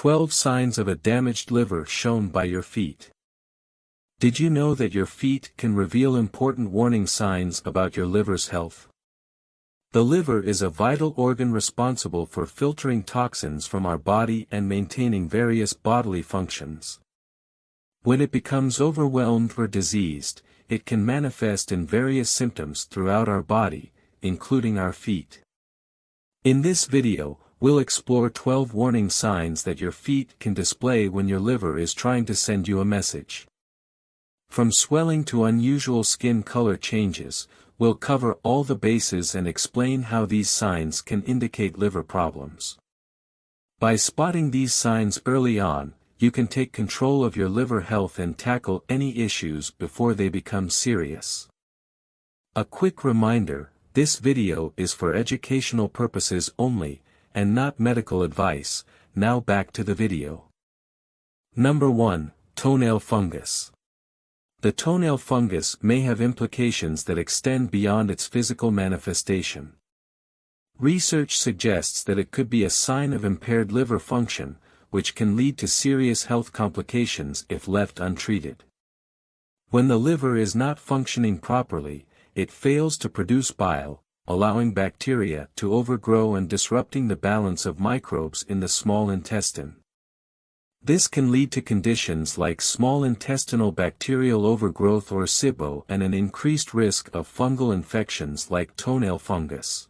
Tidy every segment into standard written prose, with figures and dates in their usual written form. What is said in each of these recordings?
12 signs of a damaged liver shown by your feet. Did you know that your feet can reveal important warning signs about your liver's health? The liver is a vital organ responsible for filtering toxins from our body and maintaining various bodily functions. When it becomes overwhelmed or diseased, it can manifest in various symptoms throughout our body, including our feet. In this video, we'll explore 12 warning signs that your feet can display when your liver is trying to send you a message. From swelling to unusual skin color changes, we'll cover all the bases and explain how these signs can indicate liver problems. By spotting these signs early on, you can take control of your liver health and tackle any issues before they become serious. A quick reminder, this video is for educational purposes only, and not medical advice. Now back to the video. Number 1, toenail fungus. The toenail fungus may have implications that extend beyond its physical manifestation. Research suggests that it could be a sign of impaired liver function, which can lead to serious health complications if left untreated. When the liver is not functioning properly, it fails to produce bile, allowing bacteria to overgrow and disrupting the balance of microbes in the small intestine. This can lead to conditions like small intestinal bacterial overgrowth or SIBO and an increased risk of fungal infections like toenail fungus.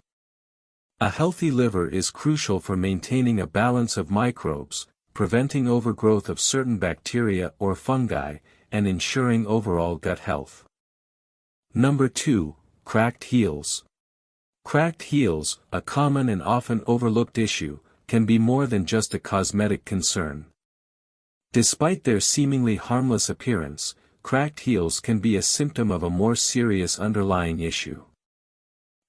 A healthy liver is crucial for maintaining a balance of microbes, preventing overgrowth of certain bacteria or fungi, and ensuring overall gut health. Number 2, cracked heels. Cracked heels, a common and often overlooked issue, can be more than just a cosmetic concern. Despite their seemingly harmless appearance, cracked heels can be a symptom of a more serious underlying issue.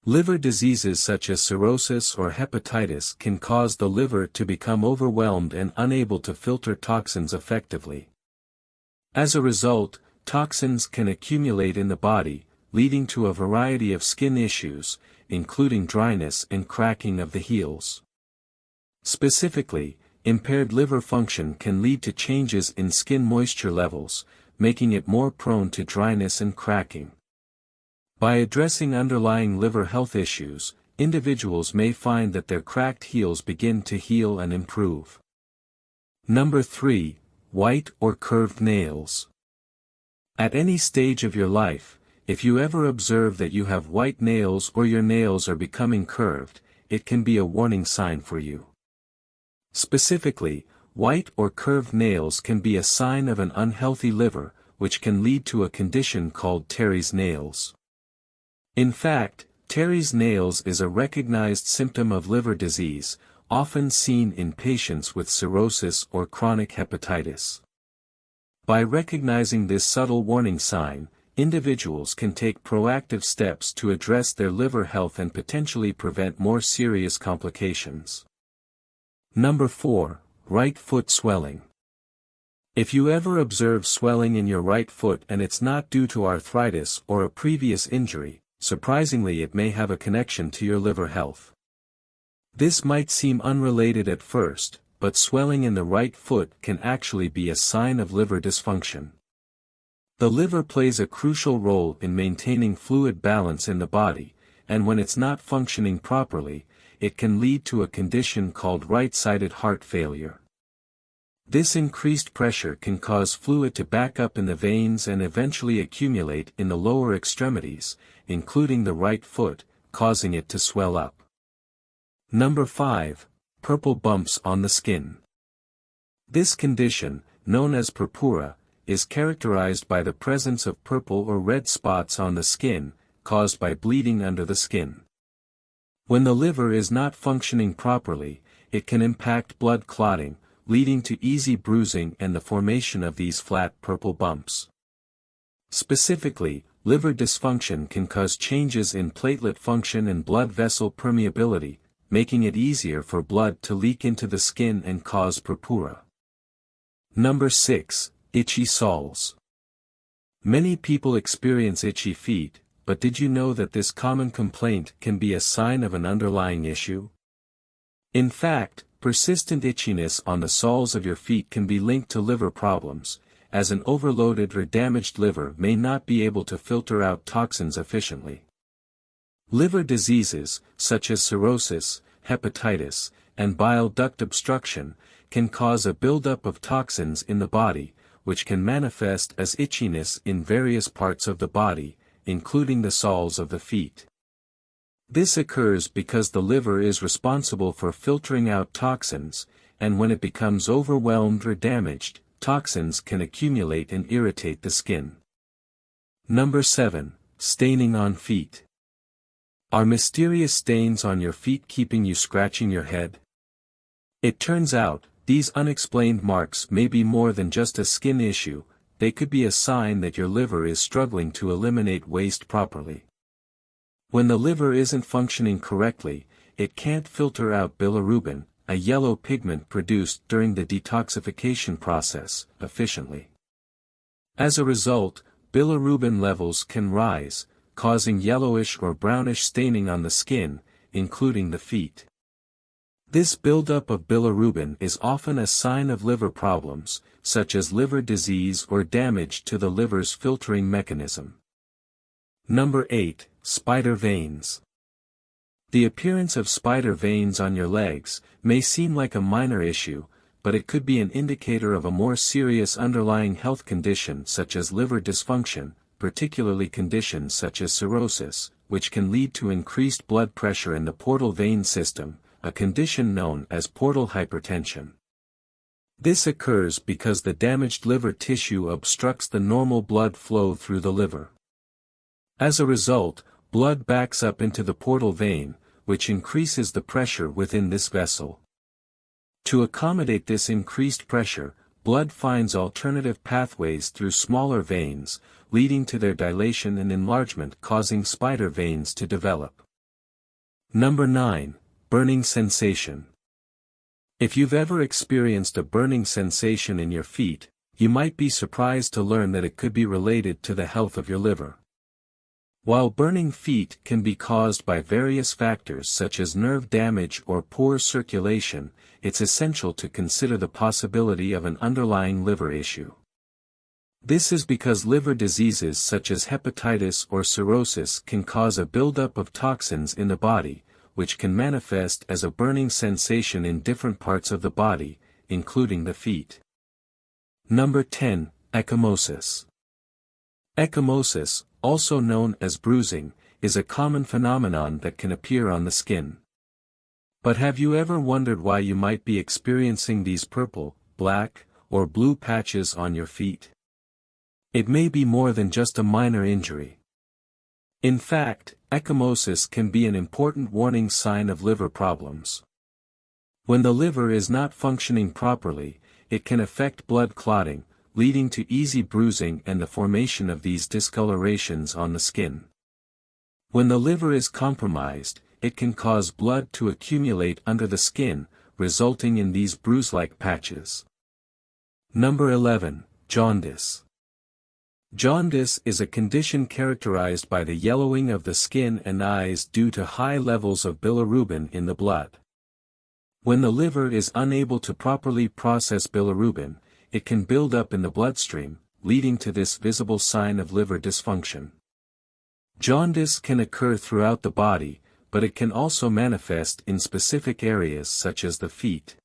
Liver diseases such as cirrhosis or hepatitis can cause the liver to become overwhelmed and unable to filter toxins effectively. As a result, toxins can accumulate in the body, leading to a variety of skin issues, including dryness and cracking of the heels. Specifically, impaired liver function can lead to changes in skin moisture levels, making it more prone to dryness and cracking. By addressing underlying liver health issues, individuals may find that their cracked heels begin to heal and improve. Number 3, white or curved nails. At any stage of your life, if you ever observe that you have white nails or your nails are becoming curved, it can be a warning sign for you. Specifically, white or curved nails can be a sign of an unhealthy liver, which can lead to a condition called Terry's nails. In fact, Terry's nails is a recognized symptom of liver disease, often seen in patients with cirrhosis or chronic hepatitis. By recognizing this subtle warning sign, individuals can take proactive steps to address their liver health and potentially prevent more serious complications. Number 4, right foot swelling. If you ever observe swelling in your right foot and it's not due to arthritis or a previous injury, surprisingly it may have a connection to your liver health. This might seem unrelated at first, but swelling in the right foot can actually be a sign of liver dysfunction. The liver plays a crucial role in maintaining fluid balance in the body, and when it's not functioning properly, it can lead to a condition called right-sided heart failure. This increased pressure can cause fluid to back up in the veins and eventually accumulate in the lower extremities, including the right foot, causing it to swell up. Number 5, purple bumps on the skin. This condition, known as purpura, is characterized by the presence of purple or red spots on the skin, caused by bleeding under the skin. When the liver is not functioning properly, it can impact blood clotting, leading to easy bruising and the formation of these flat purple bumps. Specifically, liver dysfunction can cause changes in platelet function and blood vessel permeability, making it easier for blood to leak into the skin and cause purpura. Number 6, itchy soles. Many people experience itchy feet, but did you know that this common complaint can be a sign of an underlying issue? In fact, Persistent itchiness on the soles of your feet can be linked to liver problems, as an overloaded or damaged liver may not be able to filter out toxins efficiently. Liver diseases, such as cirrhosis, hepatitis, and bile duct obstruction, can cause a buildup of toxins in the body, which can manifest as itchiness in various parts of the body, including the soles of the feet. This occurs because the liver is responsible for filtering out toxins, and when it becomes overwhelmed or damaged, toxins can accumulate and irritate the skin. Number 7. Staining on feet. Are mysterious stains on your feet keeping you scratching your head? It turns out, these unexplained marks may be more than just a skin issue, they could be a sign that your liver is struggling to eliminate waste properly. When the liver isn't functioning correctly, it can't filter out bilirubin, a yellow pigment produced during the detoxification process, efficiently. As a result, bilirubin levels can rise, causing yellowish or brownish staining on the skin, including the feet. This buildup of bilirubin is often a sign of liver problems, such as liver disease or damage to the liver's filtering mechanism. Number 8. Spider veins. The appearance of spider veins on your legs may seem like a minor issue, but it could be an indicator of a more serious underlying health condition such as liver dysfunction, particularly conditions such as cirrhosis, which can lead to increased blood pressure in the portal vein system, a condition known as portal hypertension. This occurs because the damaged liver tissue obstructs the normal blood flow through the liver. As a result, blood backs up into the portal vein, which increases the pressure within this vessel. To accommodate this increased pressure, blood finds alternative pathways through smaller veins, leading to their dilation and enlargement, causing spider veins to develop. Number 9. Burning sensation. If you've ever experienced a burning sensation in your feet, you might be surprised to learn that it could be related to the health of your liver. While burning feet can be caused by various factors such as nerve damage or poor circulation, it's essential to consider the possibility of an underlying liver issue. This is because liver diseases such as hepatitis or cirrhosis can cause a buildup of toxins in the body, which can manifest as a burning sensation in different parts of the body, including the feet. Number 10. Ecchymosis. Ecchymosis, also known as bruising, is a common phenomenon that can appear on the skin. But have you ever wondered why you might be experiencing these purple, black, or blue patches on your feet? It may be more than just a minor injury. In fact, ecchymosis can be an important warning sign of liver problems. When the liver is not functioning properly, it can affect blood clotting, leading to easy bruising and the formation of these discolorations on the skin. When the liver is compromised, it can cause blood to accumulate under the skin, resulting in these bruise-like patches. Number 11. Jaundice. Jaundice is a condition characterized by the yellowing of the skin and eyes due to high levels of bilirubin in the blood. When the liver is unable to properly process bilirubin, it can build up in the bloodstream, leading to this visible sign of liver dysfunction. Jaundice can occur throughout the body, but it can also manifest in specific areas such as the feet.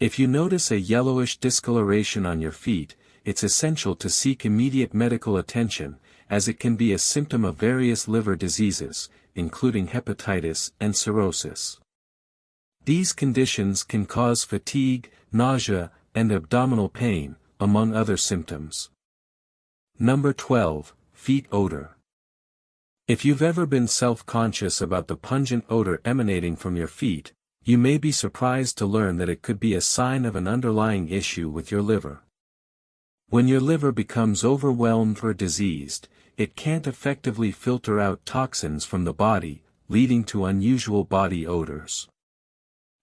If you notice a yellowish discoloration on your feet, it's essential to seek immediate medical attention, as it can be a symptom of various liver diseases, including hepatitis and cirrhosis. These conditions can cause fatigue, nausea, and abdominal pain, among other symptoms. Number 12. Feet odor. If you've ever been self-conscious about the pungent odor emanating from your feet, you may be surprised to learn that it could be a sign of an underlying issue with your liver. When your liver becomes overwhelmed or diseased, it can't effectively filter out toxins from the body, leading to unusual body odors.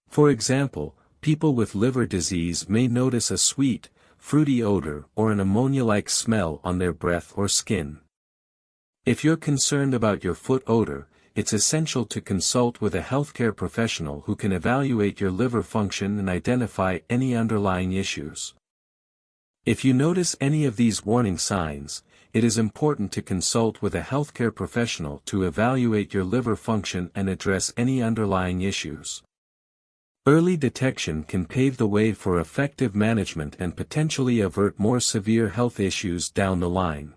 For example, people with liver disease may notice a sweet, fruity odor or an ammonia-like smell on their breath or skin. If you're concerned about your foot odor, it's essential to consult with a healthcare professional who can evaluate your liver function and identify any underlying issues. If you notice any of these warning signs, it is important to consult with a healthcare professional to evaluate your liver function and address any underlying issues. Early detection can pave the way for effective management and potentially avert more severe health issues down the line.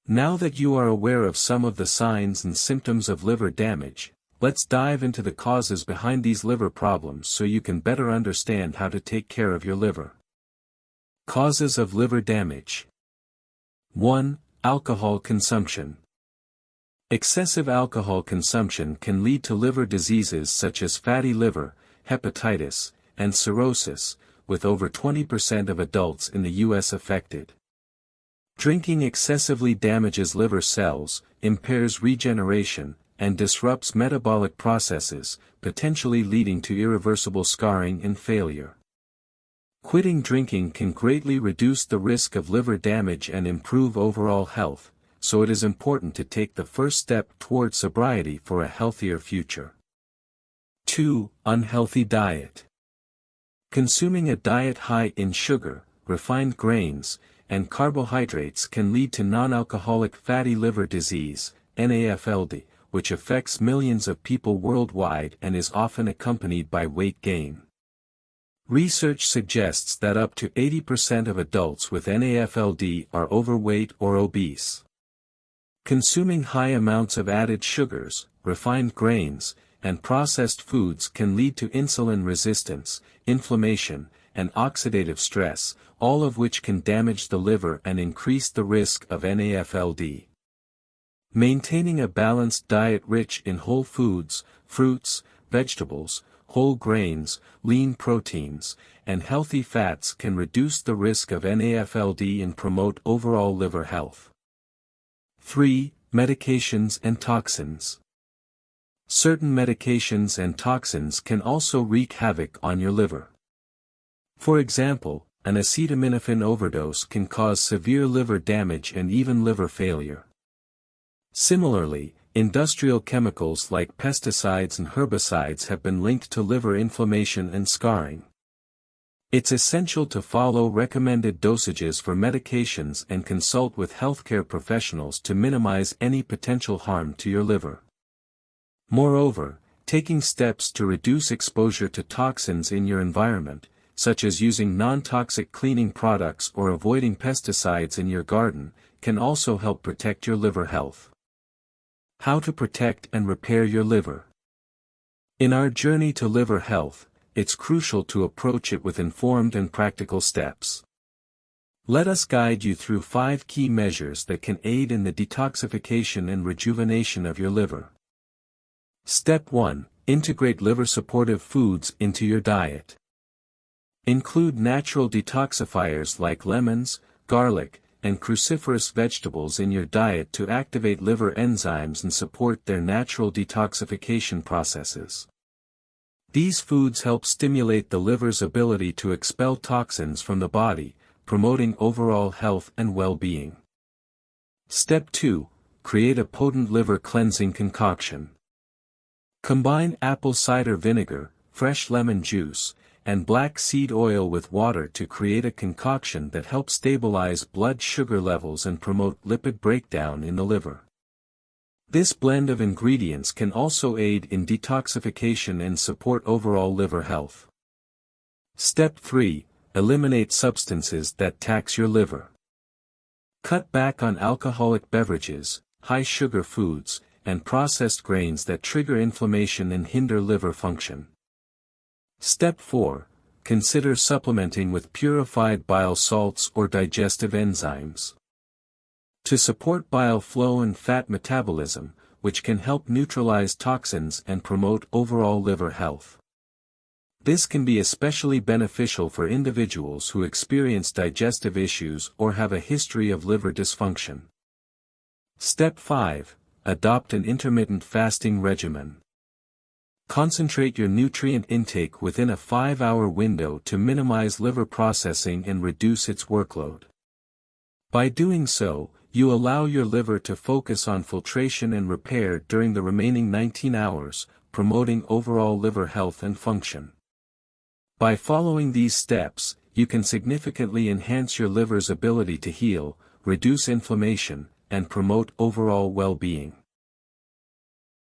Now that you are aware of some of the signs and symptoms of liver damage, let's dive into the causes behind these liver problems so you can better understand how to take care of your liver. Causes of liver damage. 1. Alcohol consumption. Excessive alcohol consumption can lead to liver diseases such as fatty liver, hepatitis, and cirrhosis, with over 20% of adults in the U.S. affected. Drinking excessively damages liver cells, impairs regeneration, and disrupts metabolic processes, potentially leading to irreversible scarring and failure. Quitting drinking can greatly reduce the risk of liver damage and improve overall health, so it is important to take the first step toward sobriety for a healthier future. 2. Unhealthy diet. Consuming a diet high in sugar, refined grains, and carbohydrates can lead to non-alcoholic fatty liver disease, NAFLD, which affects millions of people worldwide and is often accompanied by weight gain. Research suggests that up to 80% of adults with NAFLD are overweight or obese. Consuming high amounts of added sugars, refined grains, and processed foods can lead to insulin resistance, inflammation, and oxidative stress, all of which can damage the liver and increase the risk of NAFLD. Maintaining a balanced diet rich in whole foods, fruits, vegetables, whole grains, lean proteins, and healthy fats can reduce the risk of NAFLD and promote overall liver health. 3. Medications and toxins. Certain medications and toxins can also wreak havoc on your liver. For example, an acetaminophen overdose can cause severe liver damage and even liver failure. Similarly, industrial chemicals like pesticides and herbicides have been linked to liver inflammation and scarring. It's essential to follow recommended dosages for medications and consult with healthcare professionals to minimize any potential harm to your liver. Moreover, taking steps to reduce exposure to toxins in your environment, such as using non-toxic cleaning products or avoiding pesticides in your garden, can also help protect your liver health. How to protect and repair your liver. In our journey to liver health, it's crucial to approach it with informed and practical steps. Let us guide you through 5 key measures that can aid in the detoxification and rejuvenation of your liver. Step 1. Integrate liver-supportive foods into your diet. Include natural detoxifiers like lemons, garlic, and cruciferous vegetables in your diet to activate liver enzymes and support their natural detoxification processes. These foods help stimulate the liver's ability to expel toxins from the body, promoting overall health and well-being. Step 2. Create a potent liver cleansing concoction. Combine apple cider vinegar, fresh lemon juice, and black seed oil with water to create a concoction that helps stabilize blood sugar levels and promote lipid breakdown in the liver. This blend of ingredients can also aid in detoxification and support overall liver health. Step 3. Eliminate substances that tax your liver. Cut back on alcoholic beverages, high-sugar foods, and processed grains that trigger inflammation and hinder liver function. Step 4. Consider supplementing with purified bile salts or digestive enzymes. To support bile flow and fat metabolism, which can help neutralize toxins and promote overall liver health. This can be especially beneficial for individuals who experience digestive issues or have a history of liver dysfunction. Step 5. Adopt an intermittent fasting regimen. Concentrate your nutrient intake within a 5-hour window to minimize liver processing and reduce its workload. By doing so, You allow your liver to focus on filtration and repair during the remaining 19 hours, promoting overall liver health and function. By following these steps, you can significantly enhance your liver's ability to heal, reduce inflammation, and promote overall well-being.